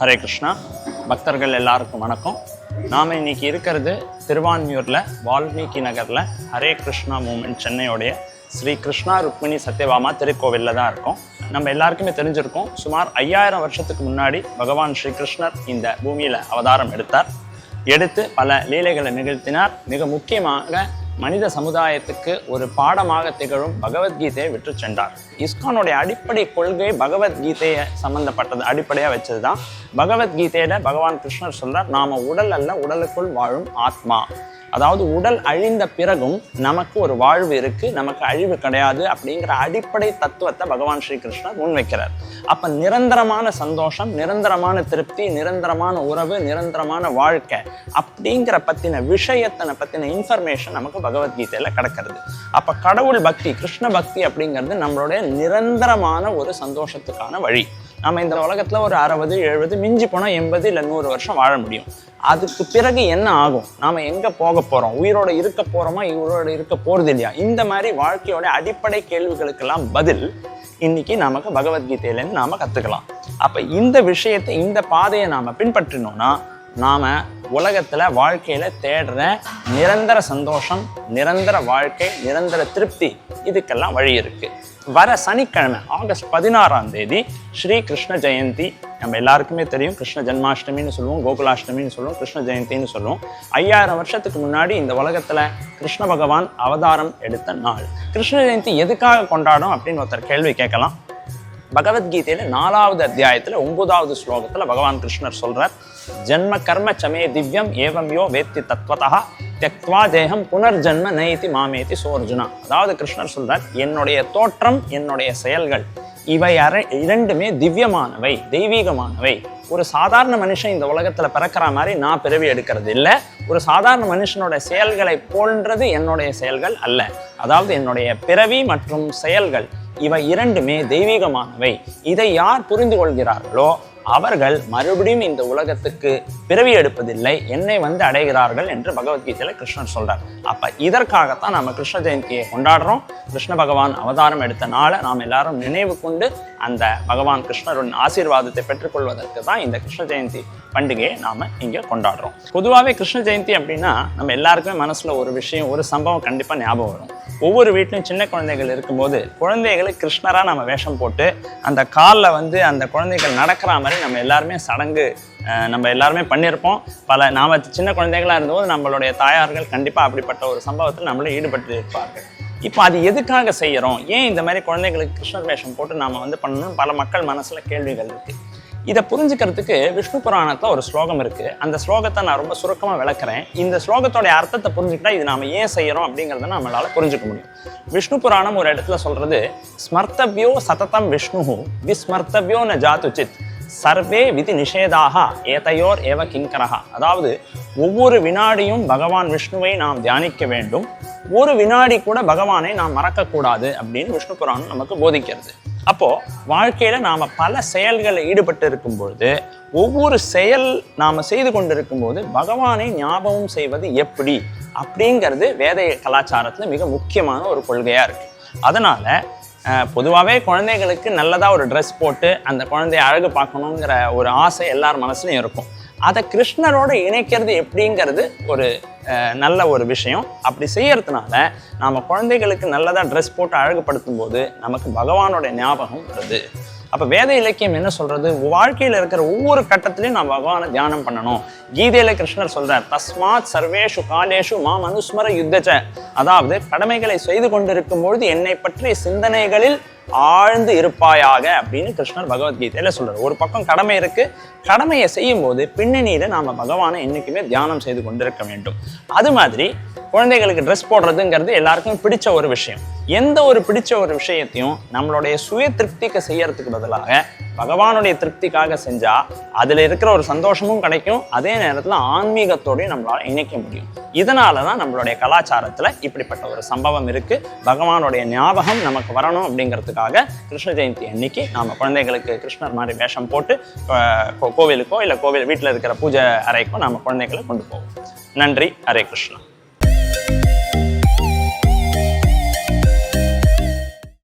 ஹரே கிருஷ்ணா. பக்தர்கள் எல்லாருக்கும் வணக்கம். நாம் இன்னைக்கு இருக்கிறது திருவான்மியூரில் வால்மீகி நகரில் ஹரே கிருஷ்ணா மூமெண்ட் சென்னையோடைய ஸ்ரீ கிருஷ்ணா ருக்மிணி சத்யபாமா திருக்கோவிலில் தான் இருக்கோம். நம்ம எல்லாருக்குமே தெரிஞ்சிருக்கோம், சுமார் 5000 வருஷத்துக்கு முன்னாடி பகவான் ஸ்ரீ கிருஷ்ணர் இந்த பூமியில் அவதாரம் எடுத்து பல லீலைகளை நிகழ்த்தினார். மிக முக்கியமாக மனித சமுதாயத்துக்கு ஒரு பாடமாக திகழும் பகவத்கீதையை விற்று சென்றார். இஸ்கானுடைய அடிப்படை கொள்கை பகவத்கீதையை சம்பந்தப்பட்டது அடிப்படையாக வச்சது தான். பகவத்கீதையில பகவான் கிருஷ்ணர் சொல்றார், நாம உடல் அல்ல, உடலுக்குள் வாழும் ஆத்மா. அதாவது உடல் அழிந்த பிறகும் நமக்கு ஒரு வாழ்வு இருக்கு, நமக்கு அழிவு கிடையாது அப்படிங்கிற அடிப்படை தத்துவத்தை பகவான் ஸ்ரீ கிருஷ்ணர் முன்வைக்கிறார். அப்ப நிரந்தரமான சந்தோஷம், நிரந்தரமான திருப்தி, நிரந்தரமான உறவு, நிரந்தரமான வாழ்க்கை அப்படிங்கிற விஷயத்தை பத்தின இன்ஃபர்மேஷன் நமக்கு பகவத்கீதையில கிடக்கிறது. அப்ப கடவுள் பக்தி, கிருஷ்ண பக்தி அப்படிங்கிறது நம்மளுடைய நிரந்தரமான ஒரு சந்தோஷத்துக்கான வழி. நம்ம இந்த உலகத்துல ஒரு 60, 70, மிஞ்சி போனா 80 இல்லை 100 வருஷம் வாழ முடியும். அதுக்கு பிறகு என்ன ஆகும், நாம எங்க போக போறோம், உயிரோட இருக்க போறோமா, உயிரோட இருக்க போறது இல்லையா, இந்த மாதிரி வாழ்க்கையோட அடிப்படை கேள்விகளுக்கெல்லாம் பதில் இன்னைக்கு நமக்கு பகவத்கீதையிலேருந்து நாம கத்துக்கலாம். அப்ப இந்த விஷயத்தை, இந்த பாதையை நாம பின்பற்றினோம்னா நாம உலகத்துல வாழ்க்கையில தேடுற நிரந்தர சந்தோஷம், நிரந்தர வாழ்க்கை, நிரந்தர திருப்தி, இதுக்கெல்லாம் வழி இருக்கு. வர சனிக்கிழமை ஆகஸ்ட் 16ஆம் தேதி ஸ்ரீ கிருஷ்ண ஜெயந்தி. நம்ம எல்லாருக்குமே தெரியும், கிருஷ்ண ஜென்மாஷ்டமின்னு சொல்லுவோம், கோகுலாஷ்டமின்னு சொல்லுவோம், கிருஷ்ண ஜெயந்தின்னு சொல்லுவோம். 5000 வருஷத்துக்கு முன்னாடி இந்த உலகத்துல கிருஷ்ண பகவான் அவதாரம் எடுத்த நாள். கிருஷ்ண ஜெயந்தி எதுக்காக கொண்டாடும் அப்படின்னு ஒருத்தர் கேள்வி கேட்கலாம். பகவத்கீதையில 4வது அத்தியாயத்துல 9வது ஸ்லோகத்துல பகவான் கிருஷ்ணர் சொல்றார், ஜன்ம கர்ம சமே திவ்யம் ஏவம் யோ வேத்தி தத்வதா தெக்வா தேகம் புனர்ஜன்ம நைதி மாமேதி சோர்ஜுனா. அதாவது கிருஷ்ணர் சொல்றார், என்னுடைய தோற்றம், என்னுடைய செயல்கள் இவை இரண்டுமே திவ்யமானவை, தெய்வீகமானவை. ஒரு சாதாரண மனுஷன் இந்த உலகத்துல பிறக்கிற மாதிரி நான் பிறவி எடுக்கிறது இல்லை. ஒரு சாதாரண மனுஷனோட செயல்களை போன்றது என்னுடைய செயல்கள் அல்ல. அதாவது என்னுடைய பிறவி மற்றும் செயல்கள் இவை இரண்டுமே தெய்வீகமானவை. இதை யார் புரிந்து கொள்கிறார்களோ அவர்கள் மறுபடியும் இந்த உலகத்துக்கு பிறவி எடுப்பதில்லை, என்னை அடைகிறார்கள் என்று பகவத்கீதையில கிருஷ்ணர் சொல்றார். அப்ப இதற்காகத்தான் நம்ம கிருஷ்ண ஜெயந்தியை கொண்டாடுறோம். கிருஷ்ண பகவான் அவதாரம் எடுத்த நாளை நாம் எல்லாரும் நினைவு கொண்டு அந்த பகவான் கிருஷ்ணரின் ஆசீர்வாதத்தை பெற்றுக்கொள்வதற்கு தான் இந்த கிருஷ்ண ஜெயந்தி பண்டிகையை நாம இங்க கொண்டாடுறோம். பொதுவாகவே கிருஷ்ண ஜெயந்தி அப்படின்னா நம்ம எல்லாருக்குமே மனசுல ஒரு விஷயம், ஒரு சம்பவம் கண்டிப்பா ஞாபகம் வரும். ஒவ்வொரு வீட்லையும் சின்ன குழந்தைகள் இருக்கும்போது குழந்தைகளை கிருஷ்ணரா நம்ம வேஷம் போட்டு அந்த காலில் அந்த குழந்தைகள் நடக்கிற மாதிரி நம்ம எல்லாருமே சடங்கு நம்ம எல்லாருமே பண்ணியிருப்போம். நாம சின்ன குழந்தைகளாக இருந்தபோது நம்மளுடைய தாயார்கள் கண்டிப்பாக அப்படிப்பட்ட ஒரு சம்பவத்தில் நம்மளே ஈடுபட்டு இருப்பார்கள். இப்போ அது எதுக்காக செய்கிறோம், ஏன் இந்த மாதிரி குழந்தைகளுக்கு கிருஷ்ணர் வேஷம் போட்டு நாம் பண்ணணும்னு பல மக்கள் மனசில் கேள்விகள் இருக்குது. இதை புரிஞ்சுக்கிறதுக்கு விஷ்ணு புராணத்தில் ஒரு ஸ்லோகம் இருக்குது. அந்த ஸ்லோகத்தை நான் ரொம்ப சுருக்கமாக விளக்குறேன். இந்த ஸ்லோகத்தோடைய அர்த்தத்தை புரிஞ்சுக்கிட்டா இது நாம் ஏன் செய்கிறோம் அப்படிங்கிறத நம்மளால் புரிஞ்சுக்க முடியும். விஷ்ணு புராணம் ஒரு இடத்துல சொல்கிறது, ஸ்மர்த்தவ்யோ சததம் விஷ்ணு விஸ்மர்த்தவ்யோ ந ஜாத்துச்சித் சர்வே விதி நிஷேதாக ஏதையோர் ஏவ கிங்கரஹா. அதாவது ஒவ்வொரு வினாடியும் பகவான் விஷ்ணுவை நாம் தியானிக்க வேண்டும், ஒரு வினாடி கூட பகவானை நாம் மறக்கக்கூடாது அப்படின்னு விஷ்ணு புராணம் நமக்கு போதிக்கிறது. அப்போ வாழ்க்கையில நாம பல செயல்களில் ஈடுபட்டு இருக்கும் பொழுது, ஒவ்வொரு செயல் நாம செய்து கொண்டிருக்கும் போது பகவானை ஞாபகம் செய்வது எப்படி அப்படிங்கிறது வேத கலாச்சாரத்துல மிக முக்கியமான ஒரு கொள்கையா இருக்கு. அதனால பொதுவாகவே குழந்தைகளுக்கு நல்லதா ஒரு ட்ரெஸ் போட்டு அந்த குழந்தைய அழகு பார்க்கணுங்கிற ஒரு ஆசை எல்லார் மனசுலையும் இருக்கும். அதை கிருஷ்ணரோடு இணைக்கிறது எப்படிங்கிறது ஒரு நல்ல ஒரு விஷயம். அப்படி செய்யறதுனால நாம குழந்தைகளுக்கு நல்லதா ட்ரெஸ் போட்டு அழகுபடுத்தும் போது நமக்கு பகவானோட ஞாபகம் வருது. அப்ப வேத இலக்கியம் என்ன சொல்றது, வாழ்க்கையில இருக்கிற ஒவ்வொரு கட்டத்திலையும் நான் பகவானை தியானம் பண்ணணும். கீதையில கிருஷ்ணர் சொல்றார், தஸ்மாத் சர்வேஷு காலேஷு மாம் அனுஸ்மர யுத்தச்ச. அதாவது கடமைகளை செய்து கொண்டிருக்கும் பொழுது என்னை பற்றிய சிந்தனைகளில் ஆழ்ந்து இருப்பாயாக அப்படின்னு கிருஷ்ணர் பகவத்கீதையில சொல்றாரு. ஒரு பக்கம் கடமை இருக்கு, கடமையை செய்யும் போது பின்னணியில நாம பகவானை என்னைக்குமே தியானம் செய்து கொண்டிருக்க வேண்டும். அது மாதிரி குழந்தைகளுக்கு ட்ரெஸ் போடுறதுங்கிறது எல்லாருக்கும் பிடிச்ச ஒரு விஷயம். எந்த ஒரு பிடிச்ச ஒரு விஷயத்தையும் நம்மளுடைய சுய திருப்திக்கு செய்யறதுக்கு பதிலாக பகவானுடைய திருப்திக்காக செஞ்சா அதுல இருக்கிற ஒரு சந்தோஷமும் கிடைக்கும், அதே நேரத்துல ஆன்மீகத்தோடையும் நம்மளால இணைக்க முடியும். இதனாலதான் நம்மளுடைய கலாச்சாரத்துல இப்படிப்பட்ட ஒரு சம்பவம் இருக்கு. பகவானுடைய ஞாபகம் நமக்கு வரணும் அப்படிங்கிறதுக்காக கிருஷ்ண ஜெயந்தி அன்னைக்கு நாம குழந்தைகளுக்கு கிருஷ்ணர் மாதிரி வேஷம் போட்டு கோவிலுக்கோ இல்லை கோவில் வீட்டில் இருக்கிற பூஜை அறைக்கோ நாம குழந்தைகளை கொண்டு போவோம். நன்றி. ஹரே கிருஷ்ணா.